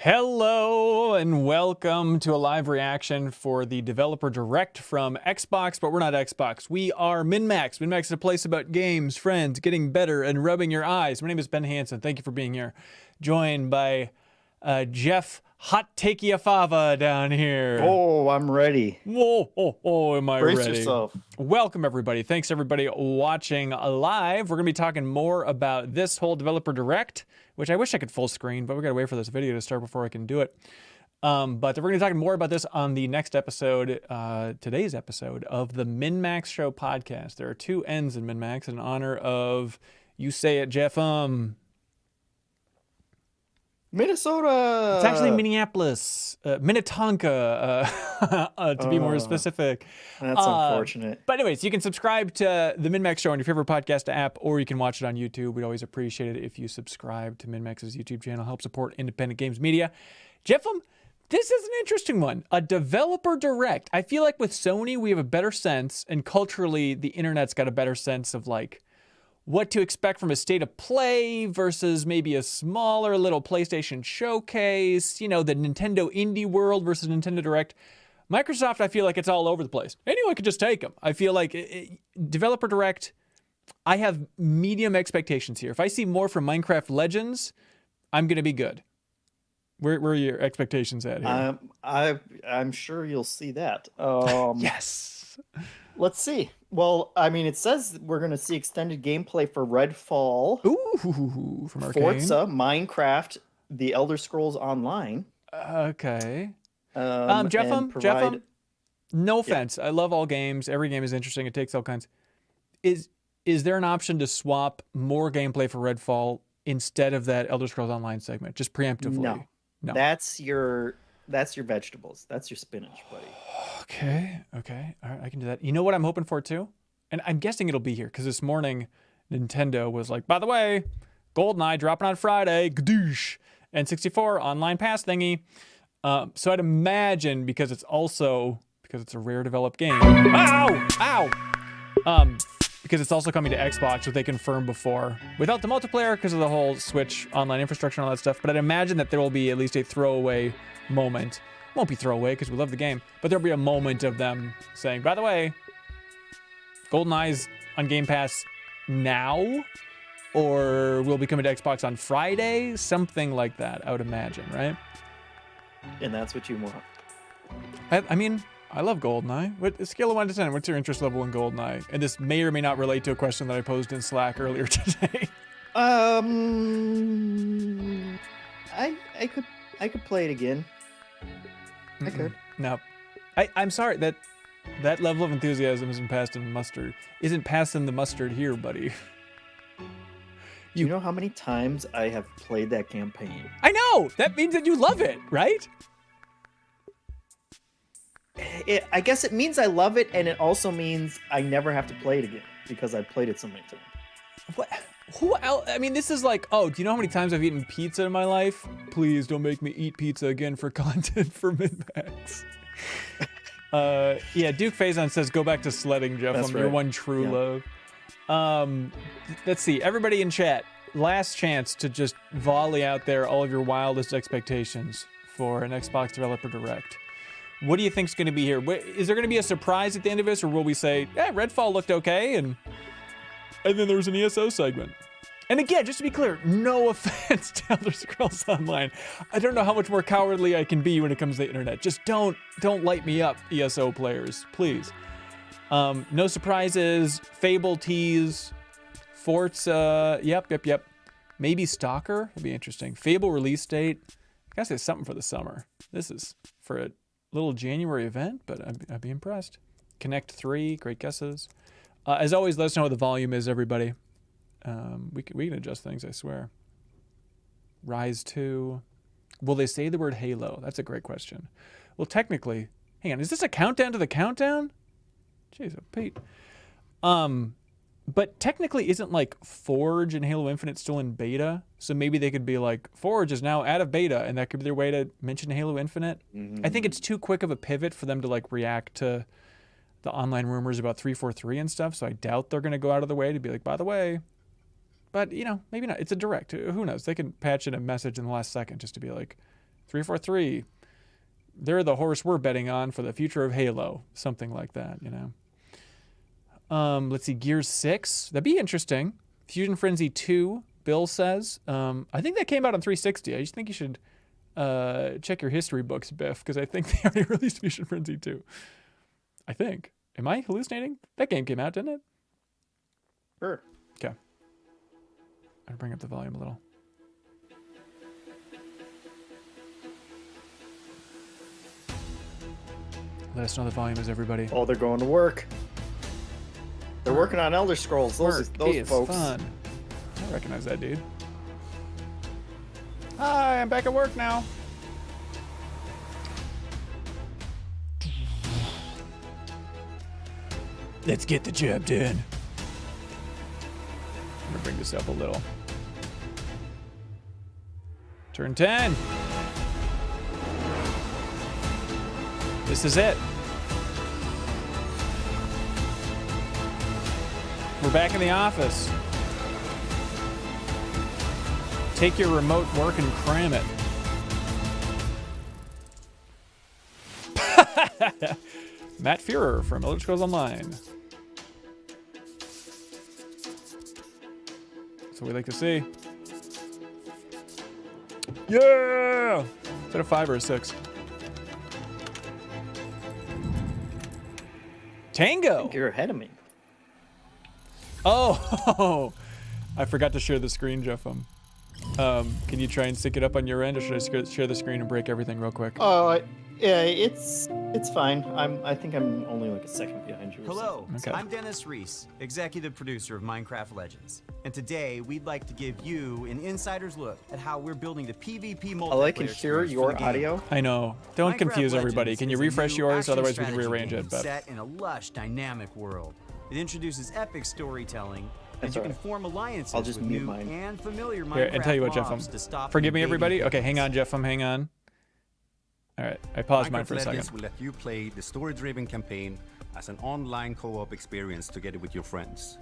Hello and welcome to a live reaction for the Developer Direct from Xbox, but we're not Xbox. We are MinnMax. MinnMax is a place about games, friends, getting better, and rubbing your eyes. My name is Ben Hanson. Thank you for being here. Joined by Jeff Hot Takeyafava down here. Oh, I'm ready. Oh, am I Brace ready? yourself. Welcome, everybody. Thanks, everybody, watching live. We're going to be talking more about this whole Developer Direct, which I wish I could full screen, but we got to wait for this video to start before I can do it. But we're going to be talking more about this on the next episode, today's episode of the MinnMax Show podcast. There are two N's in MinnMax in honor of, you say it, Jeff, Minnesota. It's actually Minneapolis, Minnetonka, to be more specific. That's unfortunate. But anyways, you can subscribe to the MinnMax Show on your favorite podcast app, or you can watch it on YouTube. We'd always appreciate it if you subscribe to MinnMax's YouTube channel. Help support independent games media. Jeff, this is an interesting one. A Developer Direct. I feel like with Sony, we have a better sense, and culturally, the internet's got a better sense of like what to expect from a state of play versus maybe a smaller little PlayStation showcase, you know, the Nintendo indie world versus Nintendo Direct. Microsoft, I feel like it's all over the place. Anyone could just take them. I feel like Developer Direct, I have medium expectations here. If I see more from Minecraft Legends, I'm going to be good. Where are your expectations at here? I'm sure you'll see that. Yes. Let's see. Well, I mean, it says we're going to see extended gameplay for Redfall. Ooh, from Arkane. Forza, Minecraft, The Elder Scrolls Online. Okay. Jeff, no offense. I love all games. Every game is interesting. It takes all kinds. Is there an option to swap more gameplay for Redfall instead of that Elder Scrolls Online segment? Just preemptively. No. That's your vegetables. That's your spinach, buddy. Okay. All right, I can do that. You know what I'm hoping for too? And I'm guessing it'll be here because this morning Nintendo was like, by the way, GoldenEye dropping on Friday, gadoosh, N64 online pass thingy. So I'd imagine because it's a rare developed game. Ow! Because it's also coming to Xbox, which they confirmed before, without the multiplayer because of the whole Switch online infrastructure and all that stuff. But I'd imagine that there will be at least a throwaway moment. Won't be throwaway because we love the game, but there'll be a moment of them saying, by the way, GoldenEye's on Game Pass now, or will be coming to Xbox on Friday, something like that, I would imagine, right? And that's what you want. I mean, I love GoldenEye. What scale of 1 to 10? What's your interest level in GoldenEye? And this may or may not relate to a question that I posed in Slack earlier today. I could play it again. I could. No, I'm sorry that level of enthusiasm isn't passed in mustard. Isn't passing the mustard here, buddy. You know how many times I have played that campaign? I know! That means that you love it, right? I guess it means I love it, and it also means I never have to play it again because I've played it so many times. What? Who else? I mean, this is like, oh, do you know how many times I've eaten pizza in my life? Please don't make me eat pizza again for content for MinnMax. Yeah, Duke Faison says, go back to sledding, Jeff. That's I'm right. your one true love. Let's see. Everybody in chat, last chance to just volley out there all of your wildest expectations for an Xbox Developer Direct. What do you think's going to be here? Is there going to be a surprise at the end of this, or will we say, yeah, Redfall looked okay, and then there was an ESO segment? And again, just to be clear, no offense to Elder Scrolls Online. I don't know how much more cowardly I can be when it comes to the internet. Just don't light me up, ESO players, please. No surprises. Fable tease. Forza. Yep. Maybe Stalker. That'd be interesting. Fable release date. I gotta say something for the summer. This is for a little January event, but I'd be impressed. Connect 3. Great guesses. As always, let us know what the volume is, everybody. We can adjust things, I swear. Rise 2. Will they say the word Halo? That's a great question. Well, technically, hang on, is this a countdown to the countdown? Jeez, Pete. But technically, isn't like Forge and Halo Infinite still in beta? So maybe they could be like, Forge is now out of beta, and that could be their way to mention Halo Infinite. I think it's too quick of a pivot for them to like react to the online rumors about 343 and stuff. So I doubt they're going to go out of the way to be like, by the way. But, you know, maybe not. It's a direct. Who knows? They can patch in a message in the last second just to be like, 343. They're the horse we're betting on for the future of Halo. Something like that, you know. Let's see, Gears 6. That'd be interesting. Fusion Frenzy 2, Bill says. I think that came out on 360. I just think you should check your history books, Biff, because I think they already released Fusion Frenzy 2. I think. Am I hallucinating? That game came out, didn't it? Sure. Okay. I'll bring up the volume a little. Let us know the volume is, everybody. Oh, they're going to work. They're working on Elder Scrolls. Those folks. Fun. I recognize that dude. Hi, I'm back at work now. Let's get the job done. I'm gonna bring this up a little. Turn 10. This is it. We're back in the office. Take your remote work and cram it. Matt Fuhrer from Elder Scrolls Online. That's what we like to see. Yeah! Is that a 5 or a 6? Tango! I think you're ahead of me. Oh, I forgot to share the screen, Jeff. Can you try and sync it up on your end, or should I share the screen and break everything real quick? Yeah, it's fine. I think I'm only like a second behind you. Hello, Okay. I'm Dennis Reese, executive producer of Minecraft Legends. And today we'd like to give you an insider's look at how we're building the PvP multiplayer. All I can hear experience for your the game. audio. I know. Don't Minecraft confuse everybody. Legends Can you is a refresh new yours? action Otherwise, we can strategy rearrange game it. But set in a lush, dynamic world. It introduces epic storytelling, and That's you all can right. form alliances I'll just with mute new mine. and familiar Minecraft here, and tell you what, Jeff. mobs to stop Forgive me, invading everybody. Okay, hang humans. on, Jeff. Hang on. All right, I paused mine Minecraft for a Legends second. will let you play the story-driven campaign as an online co-op experience together with your friends.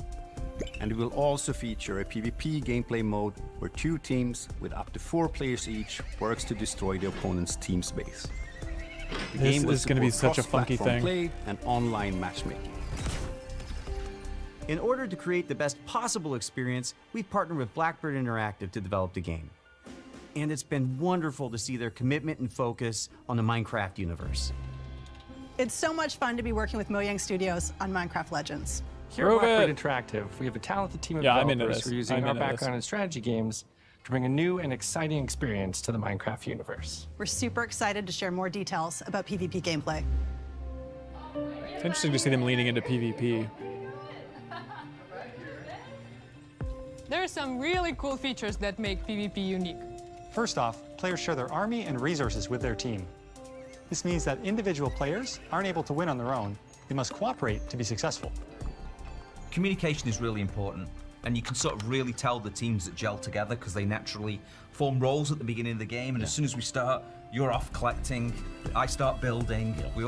And it will also feature a PvP gameplay mode where 2 teams with up to 4 players each works to destroy the opponent's team space. The This game will is gonna be support such a funky cross-platform thing. play and online matchmaking. In order to create the best possible experience, we've partnered with Blackbird Interactive to develop the game. And it's been wonderful to see their commitment and focus on the Minecraft universe. It's so much fun to be working with Mojang Studios on Minecraft Legends. Here at Prove Blackbird it. Interactive, we have a talented team of Yeah, I'm into developers this. who are using I'm our into this. background in strategy games to bring a new and exciting experience to the Minecraft universe. We're super excited to share more details about PvP gameplay. It's interesting to see them leaning into PvP. There are some really cool features that make PvP unique. First off, players share their army and resources with their team. This means that individual players aren't able to win on their own. They must cooperate to be successful. Communication is really important, and you can sort of really tell the teams that gel together because they naturally form roles at the beginning of the game, and as soon as we start, you're off collecting, I start building. We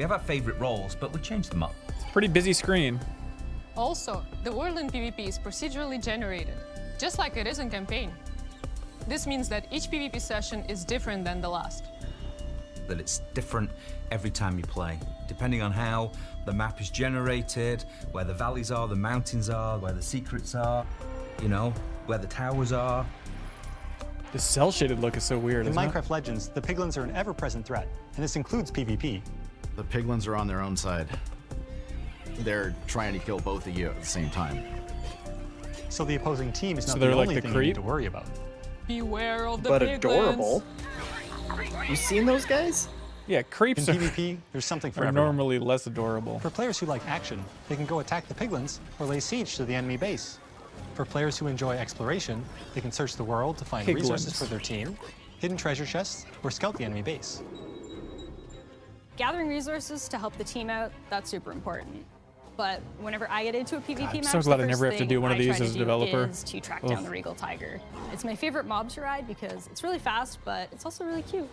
have our favorite roles, but we change them up. It's a pretty busy screen. Also, the world in PvP is procedurally generated, just like it is in campaign. This means that each PvP session is different than the last. That it's different every time you play, depending on how the map is generated, where the valleys are, the mountains are, where the secrets are, you know, where the towers are. The cel-shaded look is so weird, In isn't it? Minecraft Legends, the piglins are an ever-present threat, and this includes PvP. The piglins are on their own side. They're trying to kill both of you at the same time. So the opposing team is So not they're the like only the thing you creep? need to worry about. Beware of the But piglins. adorable. You seen those guys? Yeah, In creeps are, PvP, there's something for are everyone. normally less adorable. For players who like action, they can go attack the piglins or lay siege to the enemy base. For players who enjoy exploration, they can search the world to find Piglins. resources for their team, hidden treasure chests, or scout the enemy base. Gathering resources to help the team out, that's super important. But whenever I get into a PvP match, so glad the I never first have to do thing one of I these try as a to do developer. is to track down the Regal Tiger. It's my favorite mob to ride because it's really fast, but it's also really cute.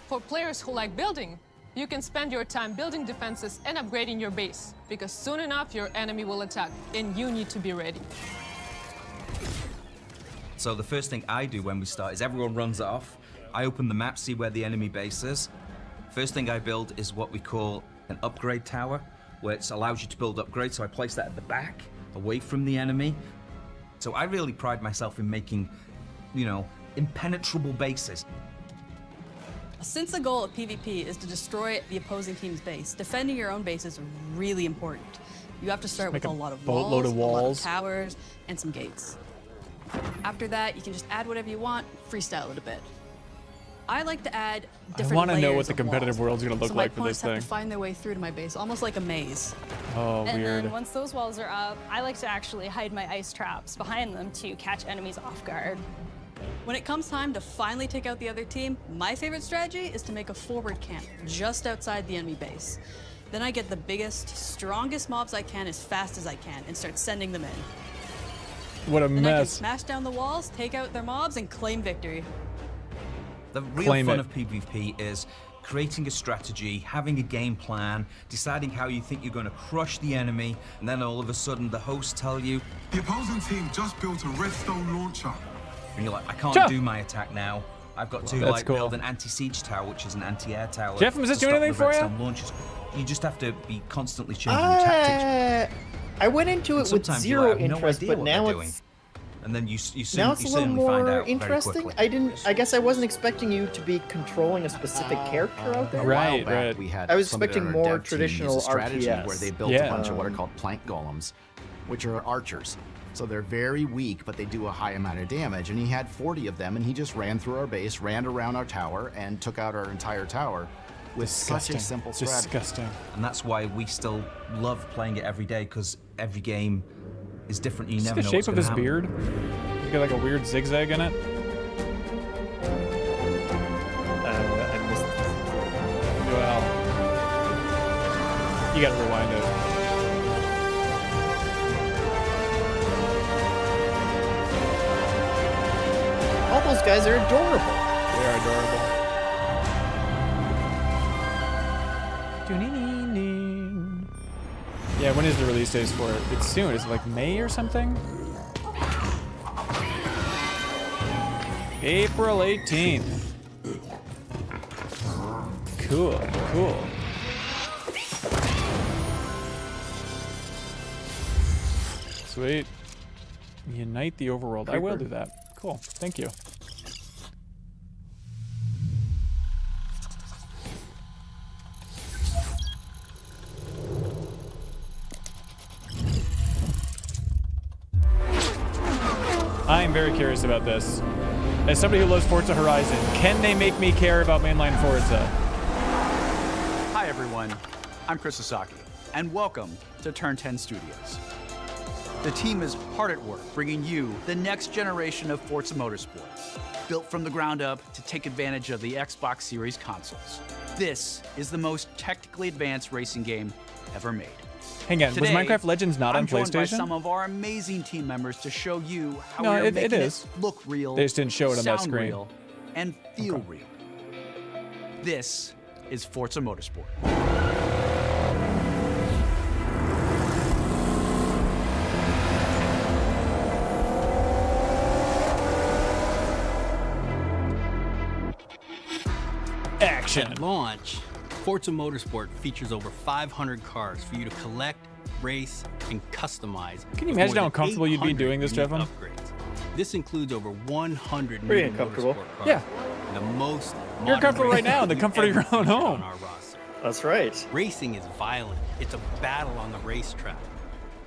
For players who like building, you can spend your time building defenses and upgrading your base, because soon enough your enemy will attack, and you need to be ready. So the first thing I do when we start is everyone runs off. I open the map, see where the enemy base is. First thing I build is what we call an upgrade tower, where it allows you to build upgrades. So I place that at the back, away from the enemy. So I really pride myself in making, you know, impenetrable bases. Since the goal of PvP is to destroy the opposing team's base, defending your own base is really important. You have to start with a lot of walls, a lot of towers, and some gates. After that, you can just add whatever you want, freestyle it a bit. I like to add different layers. I want to know what the competitive world's going to look so like for this thing. My opponents have to find their way through to my base, almost like a maze. Oh, and weird. Then once those walls are up, I like to actually hide my ice traps behind them to catch enemies off guard. When it comes time to finally take out the other team, my favorite strategy is to make a forward camp just outside the enemy base. Then I get the biggest, strongest mobs I can as fast as I can and start sending them in. What a then I can mess. smash down the walls, take out their mobs, and claim victory. The real fun of PvP is creating a strategy, having a game plan, deciding how you think you're going to crush the enemy, and then all of a sudden the hosts tell you, the opposing team just built a redstone launcher. And you're like, I can't do my attack now. I've got to That's cool. build an anti-siege tower, which is an anti-air tower. Jeff, does this do anything for you? Launches. You just have to be constantly changing your tactics. I went into it with zero interest, but now it's and then you now it's a little more find interesting. I guess I wasn't expecting you to be controlling a specific character out there. Right. We had I was somebody expecting on our more dev team traditional use a strategy RTS. where they built a bunch of what are called plank golems, which are archers. So they're very weak, but they do a high amount of damage. And he had 40 of them, and he just ran through our base, ran around our tower, and took out our entire tower with such a simple strategy. Disgusting. And that's why we still love playing it every day, because every game is different. You never know the what's shape of gonna his happen. beard? He's got like a weird zigzag in it. I missed this. Well, you gotta rewind it. All those guys are adorable. They are adorable. Yeah, when is the release date for it? It's soon. Is it like May or something? April 18th. Cool. Sweet. Unite the overworld. I will do that. Cool. Thank you. I'm very curious about this. As somebody who loves Forza Horizon, can they make me care about mainline Forza? Hi everyone, I'm Krause, and welcome to Turn 10 Studios. The team is hard at work bringing you the next generation of Forza Motorsport, built from the ground up to take advantage of the Xbox Series consoles. This is the most technically advanced racing game ever made. Hang on, Today, was Minecraft Legends not on I'm joined by PlayStation? some of our amazing team members to show you how No, we are it making is. it look real, They just didn't show it on that sound screen. real, and feel real. This is Forza Motorsport. Action. At launch, Forza Motorsport features over 500 cars for you to collect, race, and customize. Can you with imagine more how than uncomfortable you'd be 800 doing this, unique Jeffin? upgrades. This includes over 100 Pretty new uncomfortable. motorsport cars. Yeah. The most You're modern comfortable right racing now in the we've comfort of your ever own featured home. on our roster. That's right. Racing is violent. It's a battle on the racetrack.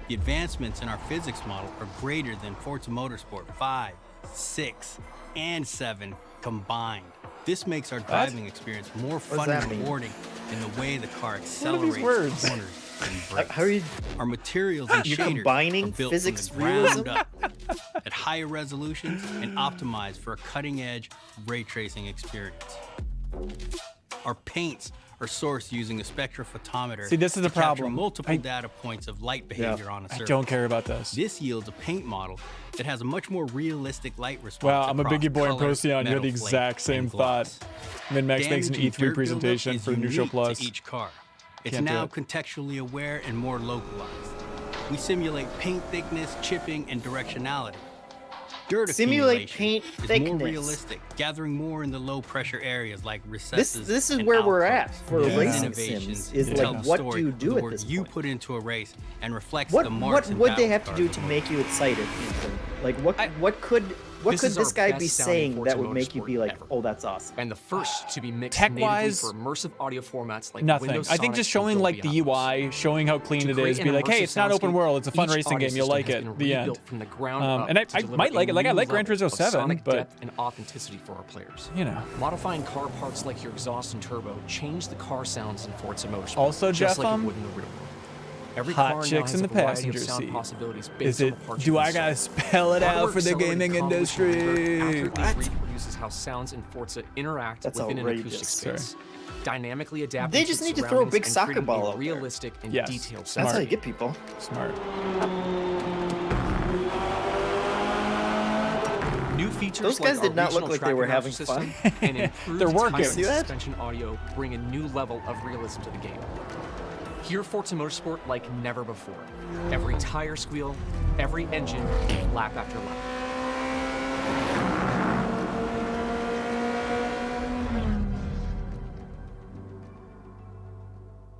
The advancements in our physics model are greater than Forza Motorsport 5, 6, and 7 combined. This makes our driving experience more fun that and mean? rewarding in the way the car What are accelerates these words? corners and brakes. How are you? Our materials and You're shaders combining are built physics from the ground realism? up at higher resolutions and optimized for a cutting-edge ray tracing experience. Our paints are sourced using a spectrophotometer. See, this is the to capture problem. multiple data points of light behavior on a surface. I don't care about this. This yields a paint model that has a much more realistic light response. Wow, I'm a across biggie boy in color, Procyon. You had the metal exact flake, same and thought. gloss. MinnMax makes an Damaging E3 dirt presentation buildup for is the new show unique plus. to each car. It's Can't do now it. contextually aware and more localized. We simulate paint thickness, chipping, and directionality. Dirt Simulate accumulation paint is thickness. more realistic, gathering more in the low pressure areas like recesses. This is and where we're at alcoves. for These racing innovations sims. Is tell like the what story do you of do the at work this you point? put into a race and reflects What the marks and would they have battle to do scars. to make you excited? Ethan? Like what could This is this our guy best be sounding saying Forza that would make you Motorsport be like, ever. oh, that's awesome? And the first to be mixed Tech-wise, natively for immersive audio formats like Nothing. Windows I think Sonic just and showing Dolby like the Atmos. UI, showing how clean To it create is, an be like, hey, immersive it's not open soundscape, world, it's a fun each racing audio game, you'll system like has it. been The end. rebuilt from the ground up And I to deliver might like a it. Like I new like Gran level Turismo of 7, sonic but depth and authenticity for our players. you know. Modifying car parts like your exhaust and turbo change the car sounds in Forza Motorsport. Also, just Jeff, like it would in the real world. Every hot car now chicks has in a the variety of passenger sound seat. possibilities Is based on it? the parts Do you I gotta install. spell it out Hardware for the accelerated gaming convolution industry? accurately reproduces how sounds in Forza interact That's within an outrageous. acoustic space. Dynamically adapting They to just its need to throw a surroundings big and soccer creating ball a out there. realistic and Yes. detailed That's sound. how you get people. Smart. New features Those guys like did our not look regional like they were track having system fun. and improved They're working. tire See that? suspension audio bring a new level of realism to the game. Hear Forza Motorsport like never before. Every tire squeal, every engine, lap after lap.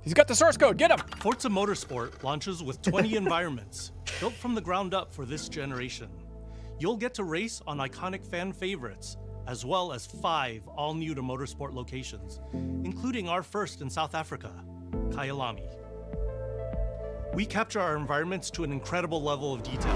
He's got the source code. Get him. Forza Motorsport launches with 20 environments, built from the ground up for this generation. You'll get to race on iconic fan favorites, as well as 5 all-new to Motorsport locations, including our first in South Africa, Kyalami. We capture our environments to an incredible level of detail.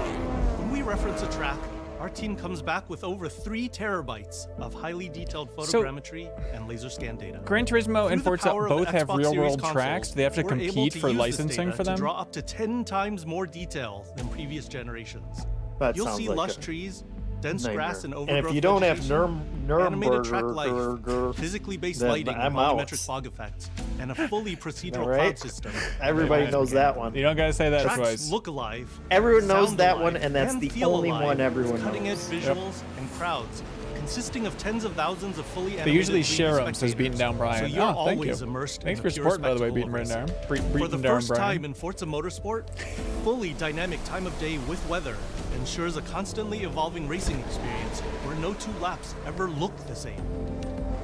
When we reference a track, our team comes back with over 3 terabytes of highly detailed photogrammetry and laser scan data. Gran Turismo and Through the Forza power of the both have Xbox real-world Series tracks. console, They have to we're able compete to for use this licensing data for them. to draw up to 10 times more detail than previous generations. That You'll sounds see like lush a trees, dense nightmare. grass, and And overgrowth if you don't have vegetation, animated track life, Nuremberg, physically based then lighting, I'm out. volumetric fog effects, and a fully procedural Right? cloud system. Everybody knows that one. You don't gotta say that Tracks twice. look alive. Everyone knows sound that alive, one, and that's the feel only alive one everyone with cutting-edge knows. visuals and crowds, consisting of tens of thousands of fully animated They usually 3D share them, says spectators, beating down Brian. So you're Oh, thank always you. immersed Thanks in for the pure supporting, by the way, spectacle beating of Brian racing. down. For Beating the down first Brian. time in Forza Motorsport, fully dynamic time of day with weather ensures a constantly evolving racing experience where no 2 laps ever look the same.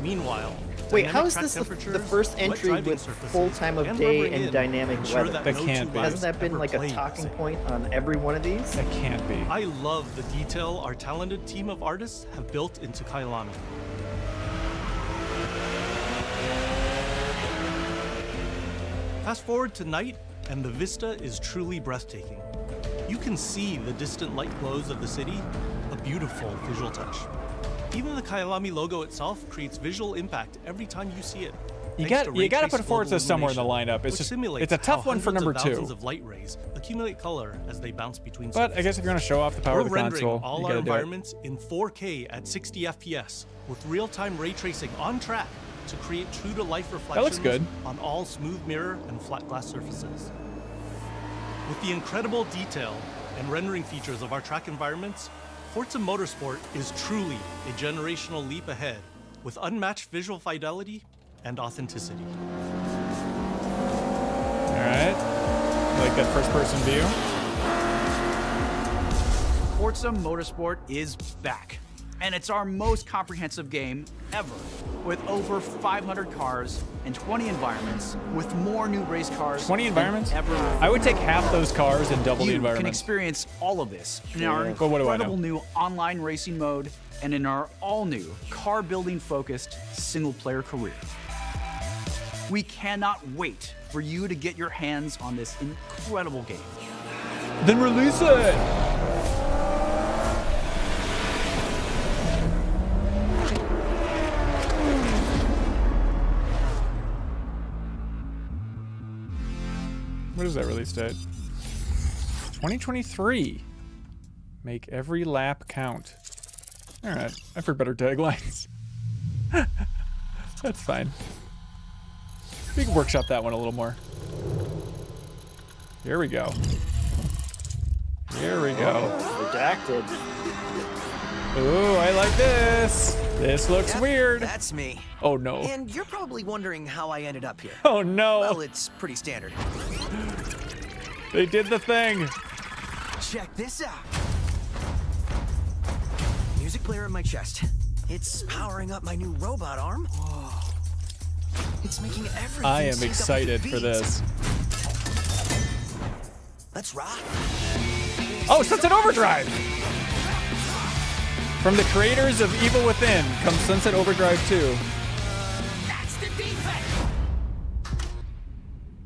Meanwhile, Wait, dynamic how is track this the temperatures, first wet entry driving with surfaces, full time of and day rubbering and in dynamic ensure weather? that That no can't 2 be. laps Hasn't that been ever like a play the talking same. point on every one of these? That can't be. I love the detail our talented team of artists have built into Kyalami. Fast forward to night, and the vista is truly breathtaking. You can see the distant light glows of the city, a beautiful visual touch. Even the Kyalami logo itself creates visual impact every time you see it. You thanks got to you got to ray-traced put Forza global somewhere in the illumination, lineup. It's which just simulates it's a tough how one for hundreds number of 2. thousands of light rays accumulate color as they bounce between But I guess if you're gonna show off the power We're of the rendering console, all you our gotta do it. environments in 4K at 60 FPS with real-time ray tracing on track to create true-to-life reflections looks good. on all smooth mirror and flat glass surfaces. With the incredible detail and rendering features of our track environments, Forza Motorsport is truly a generational leap ahead with unmatched visual fidelity and authenticity. All right, like that first-person view. Forza Motorsport is back, and it's our most comprehensive game ever, with over 500 cars and 20 environments, with more new race cars 20 than environments? ever. I would take half those cars and double the You can environments. experience all of this in our But what do I know? incredible new online racing mode and in our all-new car-building focused single-player career. We cannot wait for you to get your hands on this incredible game. Then release it! What is that release date? 2023. Make every lap count. All right, I've heard better taglines. That's fine. We can workshop that one a little more. Here we go. Here we go. Redacted. Ooh, I like this. This looks Yep, weird. That's me. Oh no. And you're probably wondering how I ended up here. Oh no. Well, it's pretty standard. They did the thing. Check this out. music player in my chest. It's powering up my new robot arm. Whoa. It's making everything. I am sync up with excited the for beat. this. Let's rock. Oh, Sunset Overdrive! From the creators of Evil Within comes Sunset Overdrive 2. That's the defect.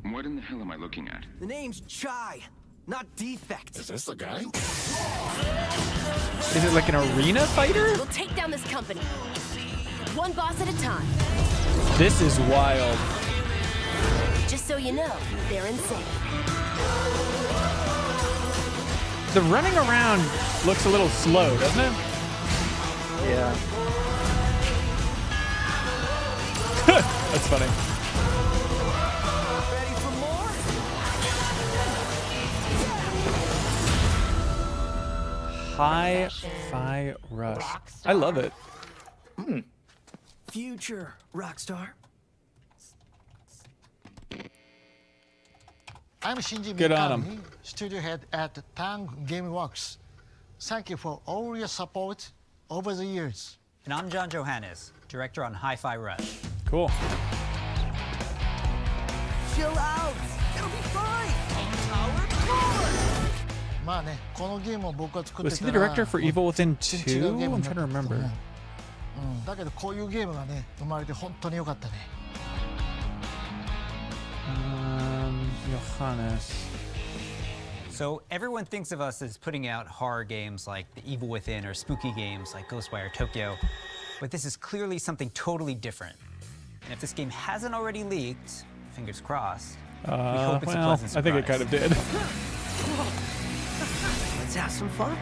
What in the hell am I looking at? The name's Chai, not Defect. Is this the guy? Is it like an arena fighter? We'll take down this company. One boss at a time. This is wild. Just so you know, they're insane. The running around looks a little slow, doesn't it? Yeah. That's funny. Ready for more? Hi-Fi Rush. I love it. Future Rockstar. I'm Shinji Good on Mikami, him. studio head at Tango Game Works. Thank you for all your support over the years. And I'm John Johannes, director on Hi-Fi Rush. Cool. Chill out. It'll be fine. Our core. Was he the director for Evil Within 2? I'm trying to remember. Johannes. So everyone thinks of us as putting out horror games like The Evil Within or spooky games like Ghostwire Tokyo, but this is clearly something totally different. And if this game hasn't already leaked, fingers crossed, we hope it's a Well, pleasant I think it surprise. kind of did. Let's have some fun.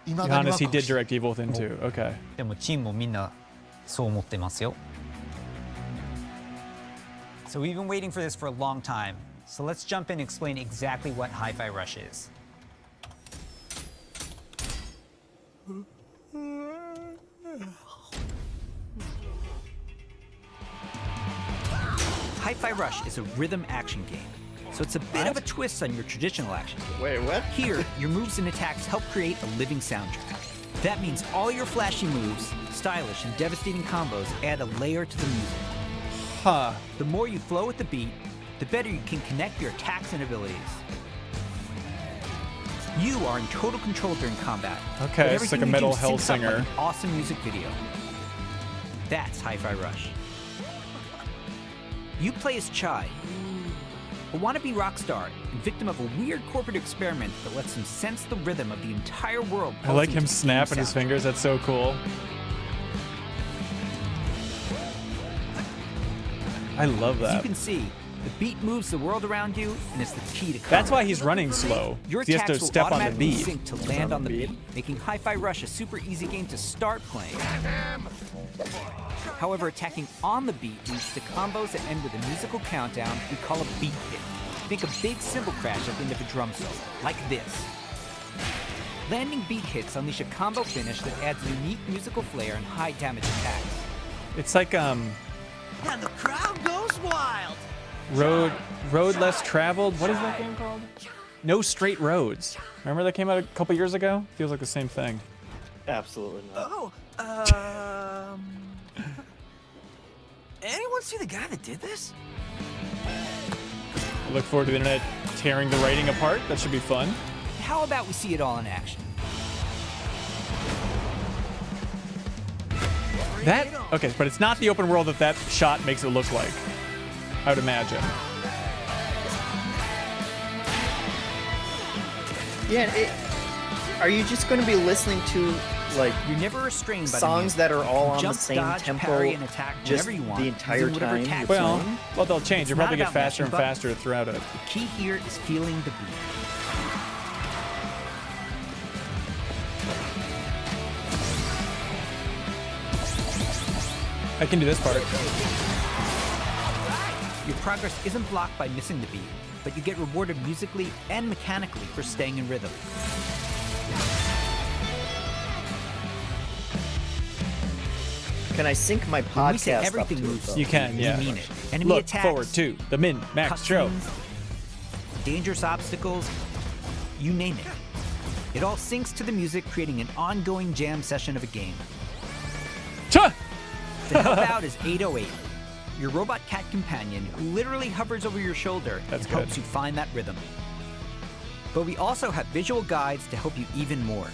Johannes, he did direct Evil Within 2. Okay. でもチームもみんなそう思ってますよ。So we've been waiting for this for a long time. So let's jump in and explain exactly what Hi-Fi Rush is. Hi-Fi Rush is a rhythm action game. So it's a bit of a twist on your traditional action game. Wait, what? Here, your moves and attacks help create a living soundtrack. That means all your flashy moves, stylish and devastating combos add a layer to the music. Huh. The more you flow with the beat, the better you can connect your attacks and abilities. You are in total control during combat. Okay, but it's like a everything you metal do syncs hell up singer. like an awesome music video. That's Hi-Fi Rush. You play as Chai, a wannabe rock star and victim of a weird corporate experiment that lets him sense the rhythm of the entire world. I like pulsing him to the snapping game his soundtrack. fingers. That's so cool. I love As you that. can see, the beat moves the world around you, and it's the key to combat. That's why he's running slow. Your He has attacks to will step on the automatically beat. sync to land on the beat, making Hi-Fi Rush a super easy game to start playing. However, attacking on the beat leads to combos that end with a musical countdown we call a beat hit. Think a big cymbal crash at the end of a drum solo, like this. Landing beat hits unleash a combo finish that adds unique musical flair and high damage attacks. It's like And the crowd goes wild. Road Less Traveled. What is that game called? No Straight Roads. Remember that came out a couple years ago? Feels like the same thing. Absolutely not. Oh, anyone see the guy that did this? I look forward to the internet tearing the writing apart. That should be fun. How about we see it all in action? That okay, but it's not the open world that shot makes it look like. I would imagine. Yeah, are you just going to be listening to like You're never restrained by the songs music. that are all You on the jump, same dodge, tempo parry, and attack just whenever you want, the entire using whatever time? attack you're Well, playing? well, they'll change. You'll It's probably not get about faster and mashing faster throughout it. The key here is feeling the beat. I can do this part. Your progress isn't blocked by missing the beat, but you get rewarded musically and mechanically for staying in rhythm. Can I sync my When we say podcast up everything to it, moves though? You can, yeah. We mean it. Enemy Look attacks, forward to the MinnMax show. cutscenes, dangerous obstacles, you name it. It all syncs to the music, creating an ongoing jam session of a game. The help out is 808, your robot cat companion who literally hovers over your shoulder and helps you find that rhythm. But we also have visual guides to help you even more.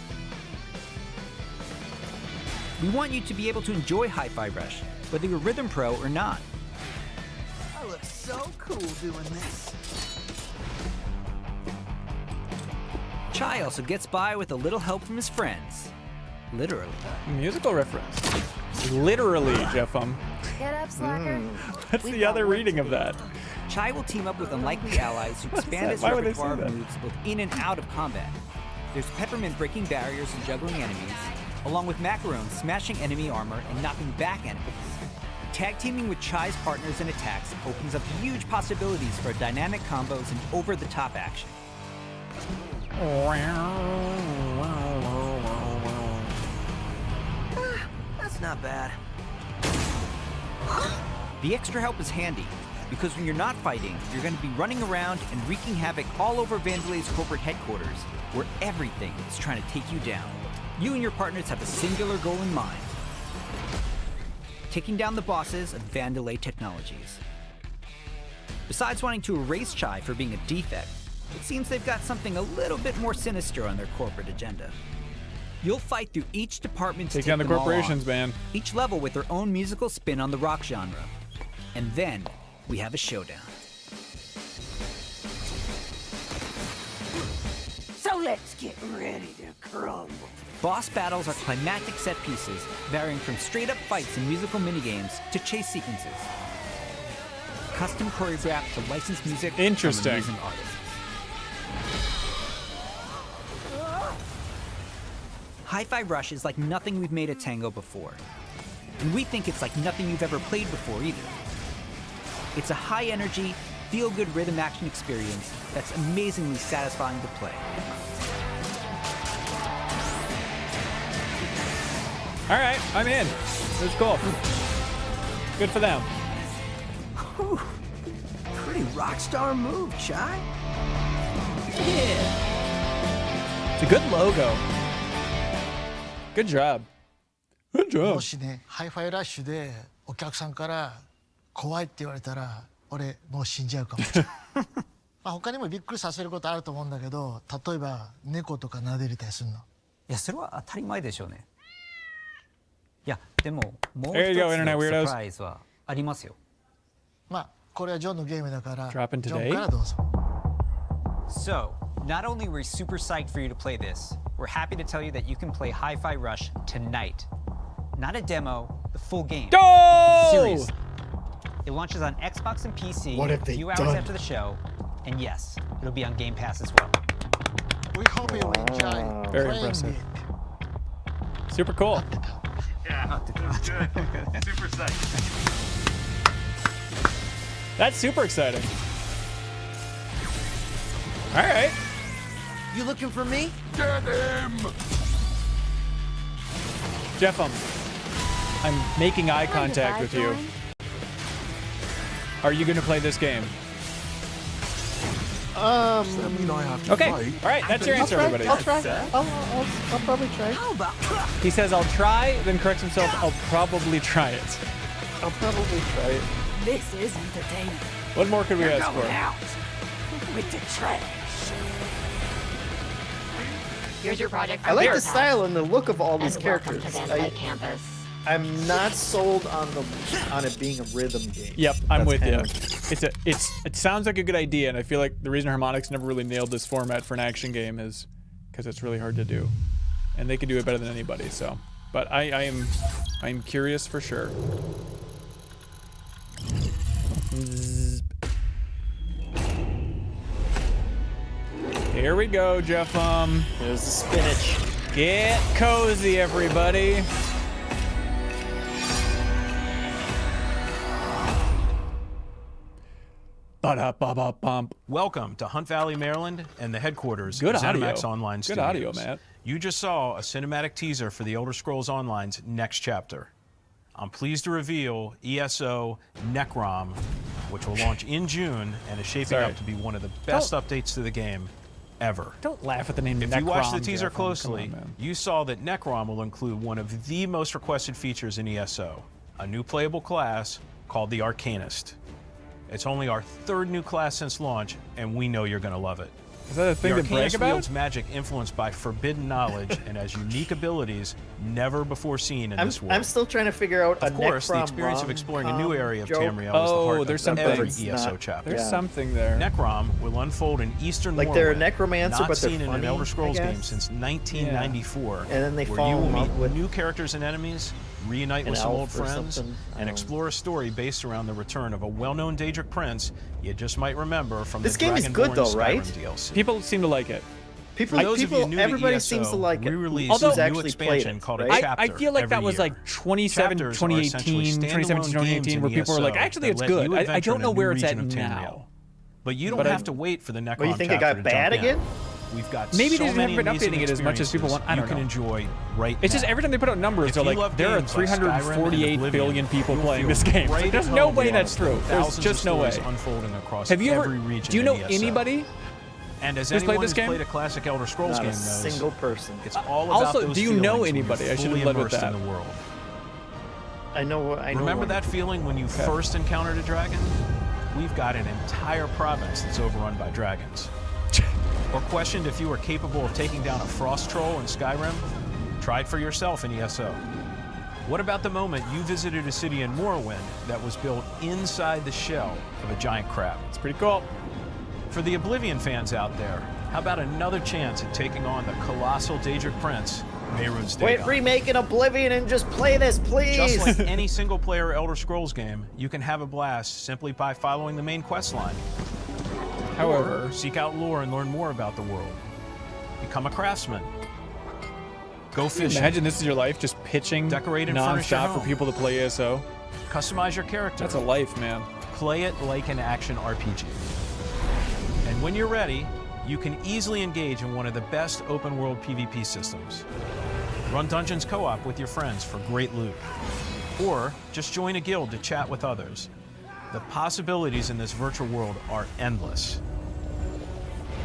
We want you to be able to enjoy Hi-Fi Rush, whether you're a rhythm pro or not. I look so cool doing this. Chai also gets by with a little help from his friends. Literally. Musical reference. Literally, Jeffum. Get up, slacker. What's the other reading of that? Chai will team up with unlikely allies who expand his repertoire of moves both in and out of combat. There's Peppermint breaking barriers and juggling enemies, along with Macaron smashing enemy armor and knocking back enemies. Tag teaming with Chai's partners and attacks opens up huge possibilities for dynamic combos and over-the-top action. That's not bad. The extra help is handy, because when you're not fighting, you're going to be running around and wreaking havoc all over Vandelay's corporate headquarters, where everything is trying to take you down. You and your partners have a singular goal in mind: taking down the bosses of Vandelay Technologies. Besides wanting to erase Chai for being a defect, it seems they've got something a little bit more sinister on their corporate agenda. You'll fight through each department to take down the corporations, man. Each level with their own musical spin on the rock genre. And then we have a showdown. So let's get ready to crumble. Boss battles are climactic set pieces, varying from straight-up fights and musical minigames to chase sequences. Custom choreographed to licensed music from amazing artists. Hi-Fi Rush is like nothing we've made at Tango before. And we think it's like nothing you've ever played before either. It's a high-energy, feel-good rhythm action experience that's amazingly satisfying to play. All right, I'm in. It was cool. Good for them. Whew. Pretty rock star move, Chai. Yeah. It's a good logo. Good job. Good job. もしね、ハイファイラッシュでお客さんから怖いって言われたら、俺もう死んじゃうかもしれない。まあ他にもびっくりさせることあると思うんだけど、例えば猫とか撫でれたりするの。いや、それは当たり前でしょうね。いや、でももう一つ There you go, Internet の Weirdos. サプライズはありますよ。まあこれはジョンのゲームだから、ジ Dropping ョン today? からどうぞ。So, not only were we super psyched for you to play this, we're happy to tell you that you can play Hi-Fi Rush tonight. Not a demo, the full game. Go! Seriously. It launches on Xbox and PC What have a they few hours done? after the show, and yes, it'll be on Game Pass as well. We hope you enjoy Very playing impressive. it. Super cool. Yeah, good. Super psyched. That's super exciting. All right. You looking for me? Get him! Jeff, I'm making eye contact with you. Are you going to play this game? Does that mean I have to Okay. fight? All right. That's your answer, everybody. I'll try. I'll probably try. How about He says, I'll try, then corrects himself, I'll probably try it. I'll probably try it. this is entertaining? What more could we You're ask going for? out with the trash. Here's your project. I like the style and the look of all these characters. Campus. I'm not sold on it being a rhythm game. Yep, I'm That's with you. kinda- It sounds like a good idea, and I feel like the reason Harmonix never really nailed this format for an action game is because it's really hard to do, and they can do it better than anybody. So, but I'm curious for sure. Zzz. Here we go, Jeff. There's the spinach. Get cozy, everybody. Ba-da-ba-ba-bump. Welcome to Hunt Valley, Maryland, and the headquarters Good of audio. ZeniMax Online Good Studios. audio, Matt. You just saw a cinematic teaser for the Elder Scrolls Online's next chapter. I'm pleased to reveal ESO Necrom, which will launch in June and is shaping up to be one of the best updates to the game ever. Don't laugh at the name If Necrom. you watch the teaser Jeff. Come on, closely, man. you saw that Necrom will include one of the most requested features in ESO, a new playable class called the Arcanist. It's only our 3rd new class since launch, and we know you're going to love it. Is that a thing the to brag Arcanist about? wields magic influenced by forbidden knowledge and has unique abilities never before seen in this world. I'm still trying to figure out Of course, the experience of exploring a new area of Tamriel is the heart there's of something. every ESO chapter. There's something there. Necrom will unfold in Eastern Like Morrowind, they're a necromancer, not but they're seen in funny, an Elder Scrolls I game guess. since 1994, And then they where fall you will in love meet with new characters and enemies, reunite an with some elf old or friends, something. and explore a story based around the return of a well-known Daedric prince you just might remember from This the game is Dragonborn good though, Skyrim right? DLC. People seem to like it. For those of you new to everybody ESO, seems to like it. we released Although- a new actually played expansion it, called right? a chapter I feel like that every was year. like 2017, Chapters are essentially 2018, 2017, standalone 2018, games where in people were like, ESO actually, it's that let good. you I adventure don't in know a where new it's at region of now. Tamriel. But you don't But have to wait for the Necrom Well, you think it chapter got to bad jump in. again? We've got Maybe so they just many haven't been amazing updating it as much as people want. I don't experiences know. you can enjoy right It's just now. every time they put out numbers, If they're you like, love there are games like Skyrim and 348 Oblivion, billion people you'll playing feel this game. right Like, there's at no home way with that's true. There's thousands just of no way. stories unfolding across Have you ever? every region Do you know in ESO. anybody? And as who's anyone played this who's game? played a classic Elder Scrolls Not game a knows, single person. it's all about Also, those do you know feelings when anybody? you're I should have fully led with immersed that. in the world. I know. Remember one. that feeling when you first encountered a dragon? We've got an entire province that's overrun by dragons. Or questioned if you were capable of taking down a frost troll in Skyrim? Try it for yourself in ESO. What about the moment you visited a city in Morrowind that was built inside the shell of a giant crab? It's pretty cool. For the Oblivion fans out there, how about another chance at taking on the colossal Daedric prince, Mehrunes Dagon? Quit remaking Oblivion and just play this, please. Just like any single-player Elder Scrolls game, you can have a blast simply by following the main quest line. However, or seek out lore and learn more about the world. Become a craftsman. Go fishing. Imagine this is your life, just pitching Decorate and furnish your nonstop for home. people to play ESO. Customize your character. That's a life, man. Play it like an action RPG. And when you're ready, you can easily engage in one of the best open-world PvP systems. Run dungeons co-op with your friends for great loot. Or just join a guild to chat with others. The possibilities in this virtual world are endless.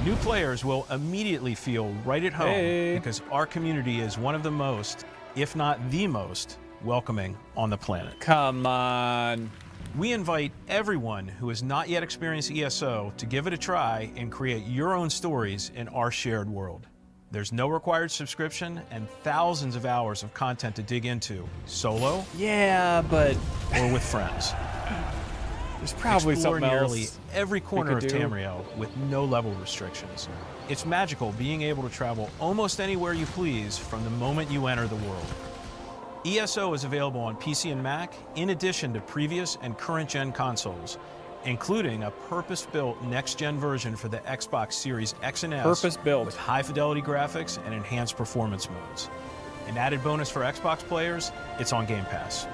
New players will immediately feel right at home because our community is one of the most, if not the most, welcoming on the planet. Come on. We invite everyone who has not yet experienced ESO to give it a try and create your own stories in our shared world. There's no required subscription and thousands of hours of content to dig into, solo, Yeah, but or with friends. there's probably Explore something nearly else every corner of we could do. Tamriel with no level restrictions. It's magical being able to travel almost anywhere you please from the moment you enter the world. ESO is available on PC and Mac, in addition to previous and current-gen consoles, including a purpose-built next-gen version for the Xbox Series X and S Purpose-built. with high-fidelity graphics and enhanced performance modes. An added bonus for Xbox players, it's on Game Pass.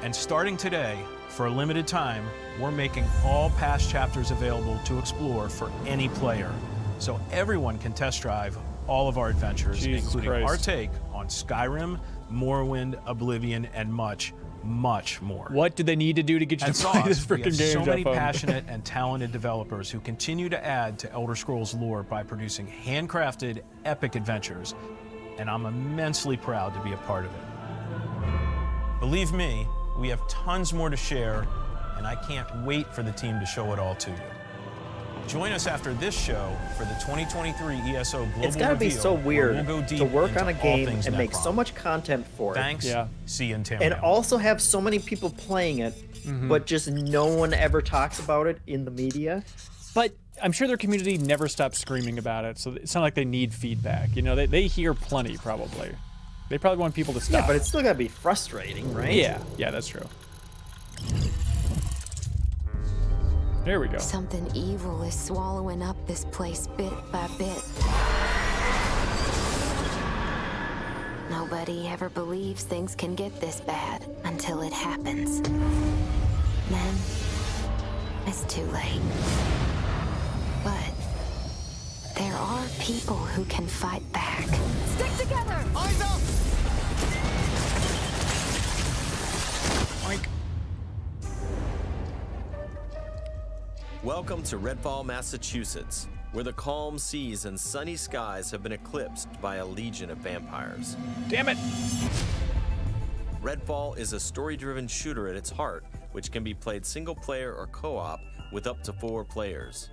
And starting today, for a limited time, we're making all past chapters available to explore for any player, so everyone can test drive all of our adventures, Jesus including Christ. our take on Skyrim, Morrowind, Oblivion, and much, much more. What do they need to do to get you And to play this sauce, we freaking have game, so many Jeff? passionate and talented developers who continue to add to Elder Scrolls lore by producing handcrafted, epic adventures, and I'm immensely proud to be a part of it. Believe me, we have tons more to share, and I can't wait for the team to show it all to you. Join us after this show for the 2023 ESO Global It's gotta be Reveal, so where weird we'll go deep to work into on a all game things and make Necrom. so much content for it. Thanks. Yeah. See you in Tamriel. And also have so many people playing it, but just no one ever talks about it in the media. But I'm sure their community never stops screaming about it, so it's not like they need feedback. You know, they hear plenty, probably. They probably want people to stop. Yeah, but it's still gotta be frustrating, right? Yeah, that's true. There we go. Something evil is swallowing up this place bit by bit. Nobody ever believes things can get this bad until it happens. Then, it's too late. But there are people who can fight back. Stick together! Eyes up! Welcome to Redfall, Massachusetts. where the calm seas and sunny skies have been eclipsed by a legion of vampires. Damn it! Redfall is a story-driven shooter at its heart, which can be played single-player or co-op with up to 4 players.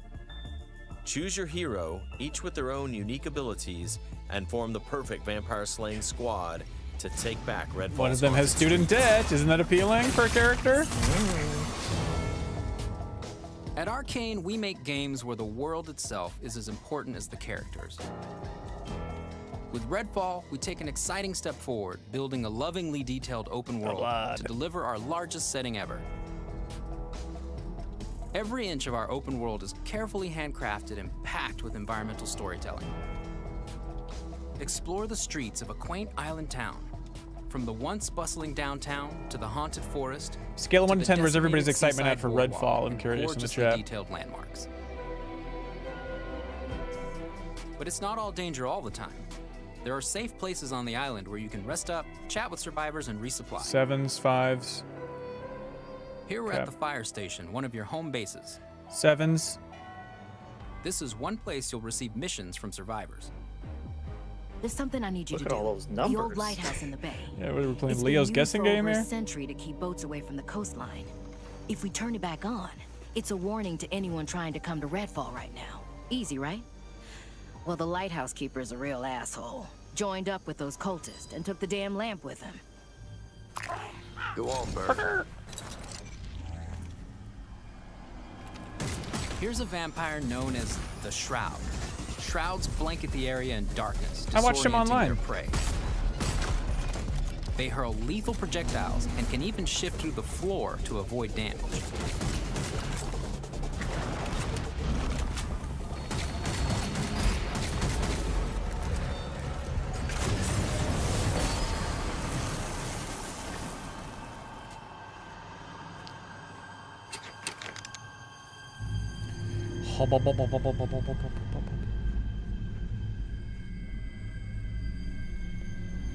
Choose your hero, each with their own unique abilities, and form the perfect vampire-slaying squad to take back Redfall. One of them has student debt. Isn't that appealing for a character? At Arkane, we make games where the world itself is as important as the characters. With Redfall, we take an exciting step forward, building a lovingly detailed open world to deliver our largest setting ever. Every inch of our open world is carefully handcrafted and packed with environmental storytelling. Explore the streets of a quaint island town, from the once bustling downtown to the haunted forest. Scale of 1 to 10, where's everybody's designated excitement at for seaside Redfall? boardwalk I'm and curious in the gorgeously chat. detailed landmarks. But it's not all danger all the time. There are safe places on the island where you can rest up, chat with survivors, and resupply. 7s, 5s. Here we're Okay. at the fire station, one of your home bases. 7s. This is one place you'll receive missions from survivors. There's something I need you Look to at do. all those The old numbers. lighthouse in the bay. Yeah, we're playing It's Leo's been guessing used for game over here. a century to keep boats away from the coastline. If we turn it back on, it's a warning to anyone trying to come to Redfall right now. Easy, right? Well, the lighthouse keeper's a real asshole. Joined up with those cultists and took the damn lamp with him. Go on, Bert. Here's a vampire known as the Shroud. Shrouds blanket the area in darkness, I watched him disorienting online. their prey. They hurl lethal projectiles and can even shift through the floor to avoid damage.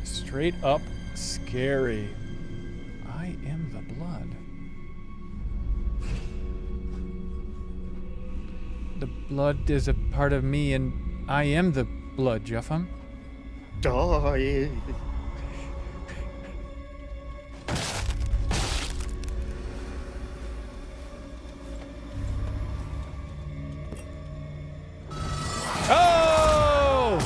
Straight up scary. I am the blood. The blood is a part of me, and I am the blood, Jeffem. Die. Oh!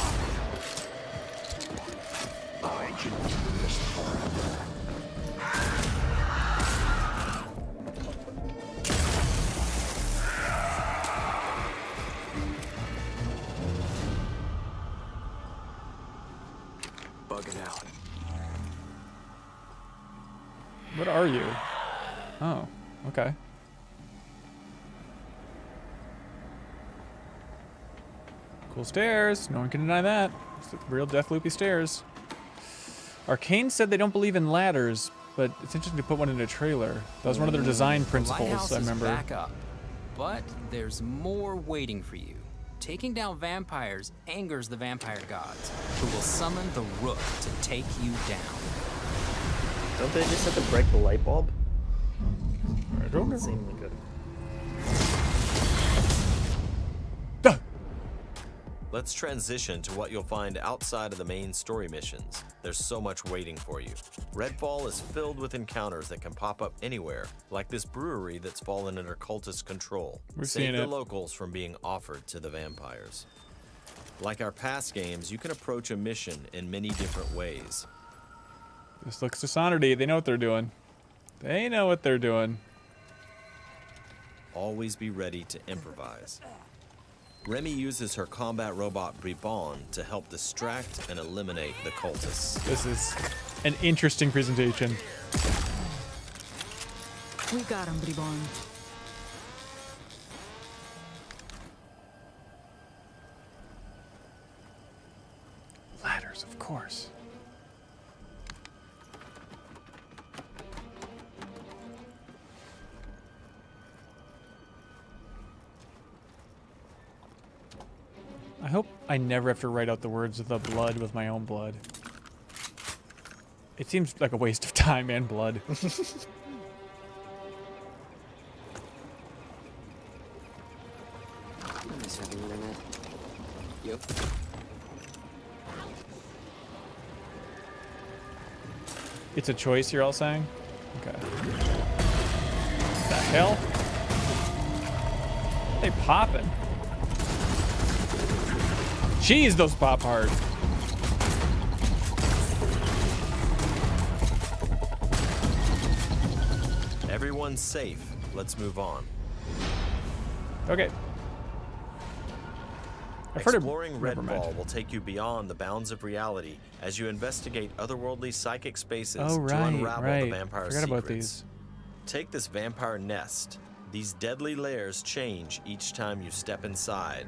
Bugging out. What are you? Oh, okay. Cool stairs. No one can deny that. It's the real Deathloopy stairs. Arkane said they don't believe in ladders, but it's interesting to put one in a trailer. That was one of their design principles, Lighthouse I remember. Is back up, but there's more waiting for you. Taking down vampires angers the vampire gods, who will summon the Rook to take you down. Don't they just have to break the light bulb? I don't know. Seem like a... Let's transition to what you'll find outside of the main story missions. There's so much waiting for you. Redfall is filled with encounters that can pop up anywhere, like this brewery that's fallen under cultist control. We've Save seen the it. locals from being offered to the vampires. Like our past games, you can approach a mission in many different ways. This looks Dishonored. They know what they're doing. They know what they're doing. Always be ready to improvise. Remy uses her combat robot Bribon to help distract and eliminate the cultists. This is an interesting presentation. We got him, Bribon. Ladders, of course. I hope I never have to write out the words of the blood with my own blood. It seems like a waste of time and blood. I'm just having internet. do. It's a choice, you're all saying? Okay. What the hell? They popping. Jeez, those pop hard. Everyone's safe. Let's move on. Okay. Exploring Redfall will take you beyond the bounds of reality as you investigate otherworldly psychic spaces to unravel the vampire secrets. About these. Take this vampire nest. These deadly layers change each time you step inside.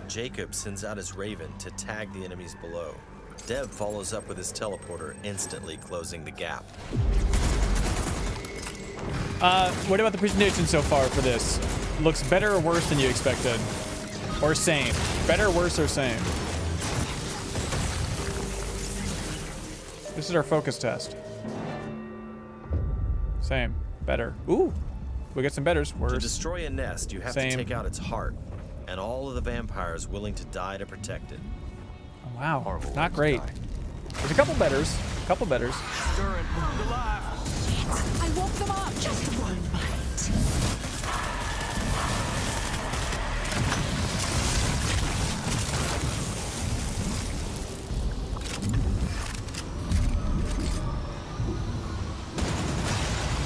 Jacob sends out his raven to tag the enemies below. Deb follows up with his teleporter, instantly closing the gap. What about the presentation so far for this? Looks better or worse than you expected? Or same? Better, worse, or same? This is our focus test. Same. Better. Ooh. We got some betters. Worse. To destroy a nest, you have to take out its heart, and all of the vampires willing to die to protect it. Oh, wow. Not great. There's a couple betters. I woke them up. Just one bite.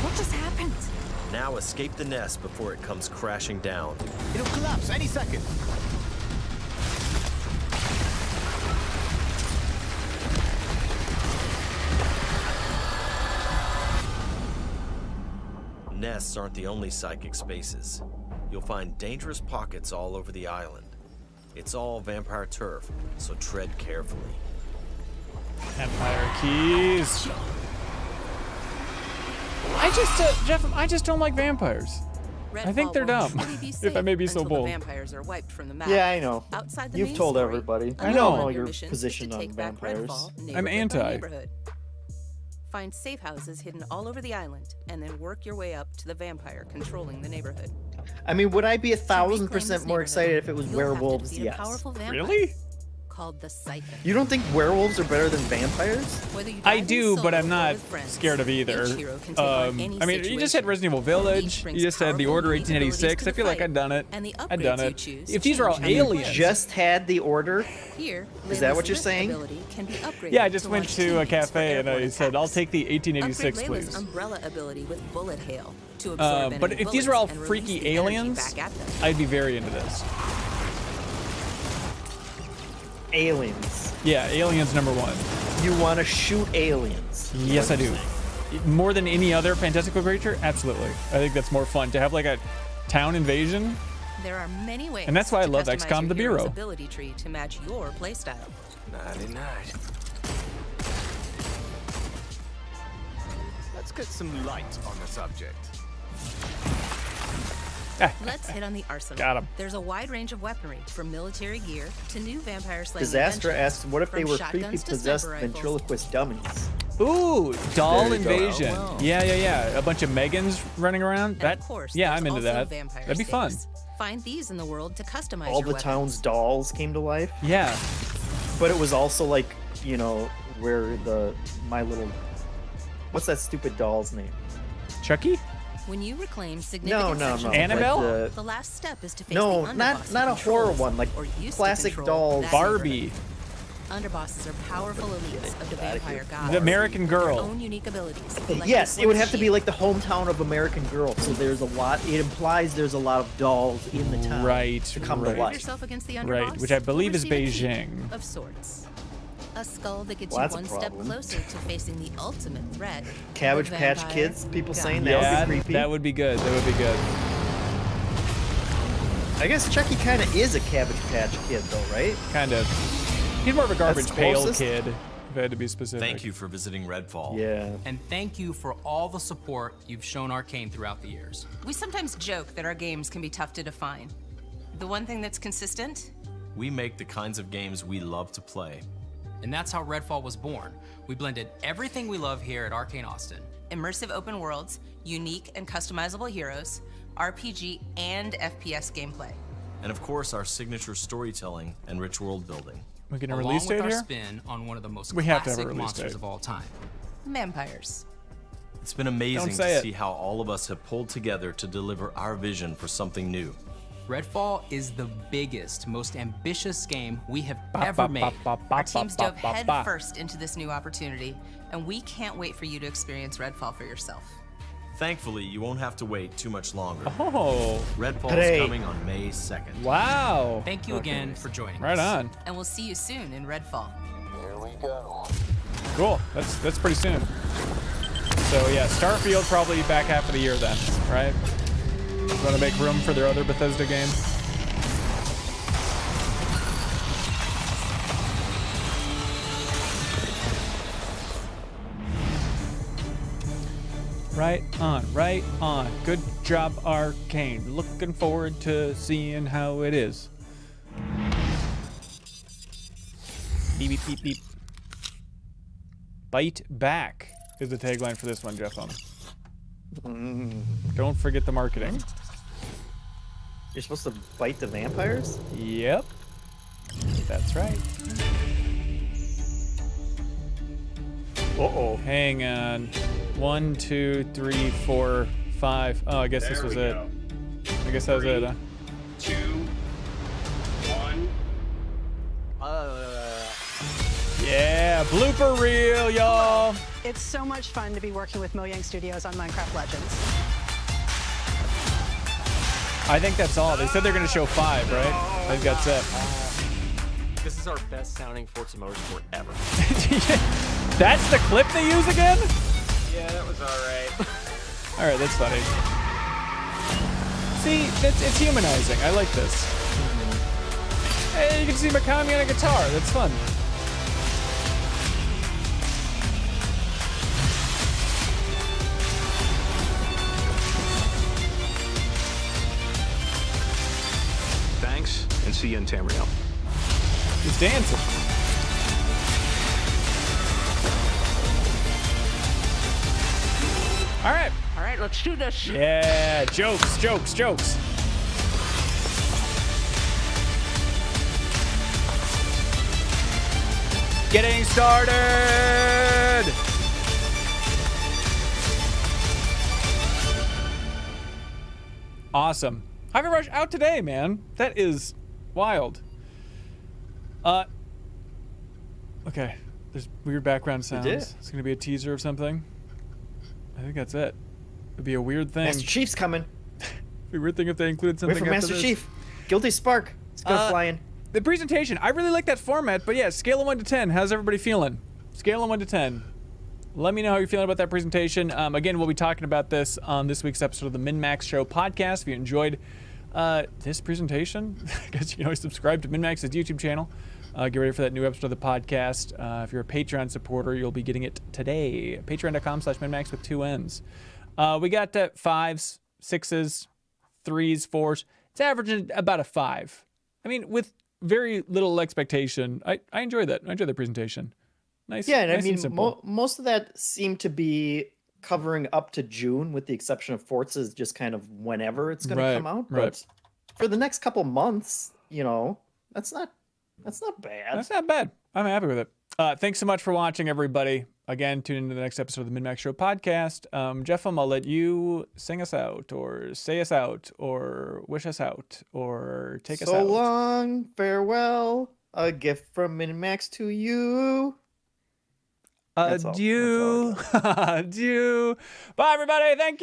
What just happened? Now escape the nest before it comes crashing down. It'll collapse any second. Nests aren't the only psychic spaces. You'll find dangerous pockets all over the island. It's all vampire turf, so tread carefully. Empire keys. Jeff, I just don't like vampires. I think they're dumb, if I may be so bold. Vampires are wiped from the map. Yeah, I know. You've told everybody. I know your position on vampires. I'm anti. Find safe houses hidden all over the island, and then work your way up to the vampire controlling the neighborhood. I mean, would I be 1,000% more excited if it was werewolves? Yes. Really? Called the Siphon. You don't think werewolves are better than vampires? I do, but I'm not scared of either. I mean, you just had Resident Evil Village. You just had The Order 1886. I feel like I've done it. I've done it. If these were all aliens. You just had The Order? Here, is that what you're saying? Yeah, I just went to a cafe and I said, I'll take the 1886, please. Umbrella ability with bullet hail to absorb but if these were all freaky aliens, I'd be very into this. Aliens. Yeah, aliens #1. You want to shoot aliens? Yes, I do. More than any other fantastical creature? Absolutely. I think that's more fun to have like a town invasion. There are many ways. And that's why I love customize XCOM your the hero's Bureau. Ability tree to match your playstyle. Nighty night. Let's get some light on the subject. Let's hit on the arsenal. Got him. There's a wide range of weaponry, from military gear to new vampire slaying Disaster inventions, asks, what if they from were shotguns creepy to possessed sniper rifles. ventriloquist dummies? Ooh, doll There you go. invasion. Oh, wow. Yeah. A bunch of Megans running around. And of course, yeah, there's I'm into also that. vampire That'd be fun. stakes. Find these in the world to customize All your the town's dolls came to life? Yeah. But it was also like, you know, where my little... What's that stupid doll's name? Chucky? When you reclaim significant No. sections of Annabelle? the the last step is to face No, the not underboss a who horror controls one, like or used to classic control dolls. that Barbie. Underbosses are powerful elites of the vampire gods. The American with their Girl. own unique abilities. like Yes, the it would Force have to be Shield. like the hometown of American Girl. So there's a lot. It implies there's a lot of dolls in the town to come to right. life. yourself against the underboss. Right, which I believe is You'll receive a key Beijing. Of sorts. A skull that gets Well, you that's a one step problem. closer to facing the ultimate threat. Cabbage the Patch vampire Kids, people god. saying that Yeah, would be creepy. that would be good. That would be good. I guess Chucky kind of is a Cabbage Patch Kid, though, right? Kind of. He's more of a garbage That's pail closest. kid, if I had to be specific. Thank you for visiting Redfall. Yeah. And thank you for all the support you've shown Arkane throughout the years. We sometimes joke that our games can be tough to define. The one thing that's consistent? We make the kinds of games we love to play. And that's how Redfall was born. We blended everything we love here at Arkane Austin. Immersive open worlds, unique and customizable heroes, RPG and FPS gameplay. and of course our signature storytelling and rich world building. We getting a Along release with date our here? spin on one of the most We have to have a classic release monsters date. of all time. Vampires. It's been amazing Don't say to it. see how all of us have pulled together to deliver our vision for something new. Redfall is the biggest, most ambitious game we have ever made. Our teams dove head first into this new opportunity, and we can't wait for you to experience Redfall for yourself. Thankfully, you won't have to wait too much longer. Oh. Redfall Hooray. is coming on May 2nd. Wow. Thank you again for joining Right us. on. And we'll see you soon in Redfall. Here we go. Cool. That's pretty soon. So yeah, Starfield probably back half of the year then, right? Want to make room for their other Bethesda game? Right on, right on. Good job, Arkane. Looking forward to seeing how it is. Beep, beep, beep, beep. Bite back is the tagline for this one, Jeff. Don't forget the marketing. You're supposed to bite the vampires? Yep. That's right. Uh-oh. Hang on. 1, 2, 3, 4, 5. Oh, I guess this was it. I guess that was it, huh? 2, 1. Yeah, blooper reel, y'all. It's so much fun to be working with Mojang Studios on Minecraft Legends. I think that's all. They said they're going to show 5, right? I think that's it. This is our best sounding Forza Motorsport ever. That's the clip they use again? Yeah, that was alright. All right, that's funny. See, it's humanizing. I like this. Hey, you can see Mikami on a guitar. That's fun. Thanks, and see you in Tamriel. He's dancing. All right. All right, let's do this. Yeah, jokes, jokes, jokes. Getting started. Awesome. Highway Rush out today, man. That is wild. Okay. There's weird background sounds. did. It's gonna be a teaser of something. I think that's it. It'd be a weird thing. Master Chief's coming. Be a weird thing if they included something Wait for after Master this. Chief. Guilty Spark. It's gonna fly in. The presentation, I really like that format, but yeah, scale of 1 to 10. How's everybody feeling? Scale of 1 to 10. Let me know how you're feeling about that presentation. Again, we'll be talking about this on this week's episode of the MinnMax Show podcast. If you enjoyed this presentation, I guess you can always subscribe to MinnMax's YouTube channel. Get ready for that new episode of the podcast. If you're a Patreon supporter, you'll be getting it today. Patreon.com/MinnMax with 2 N's. We got 5s, 6s, 3s, 4s. It's averaging about a 5. I mean, with very little expectation. I enjoy that. I enjoy the presentation. Nice. Yeah, and nice I mean, simple. most of that seemed to be covering up to June, with the exception of Forza, is just kind of whenever it's going to come out. right. But for the next couple months, you know, that's not bad. That's not bad. I'm happy with it. Thanks so much for watching, everybody. Again, tune into the next episode of the MinnMax Show podcast. Jeff, I'll let you sing us out, or say us out, or wish us out, or take us out. So long, farewell, a gift from MinnMax to you. That's all. Adieu. Adieu. Bye, everybody. Thank you.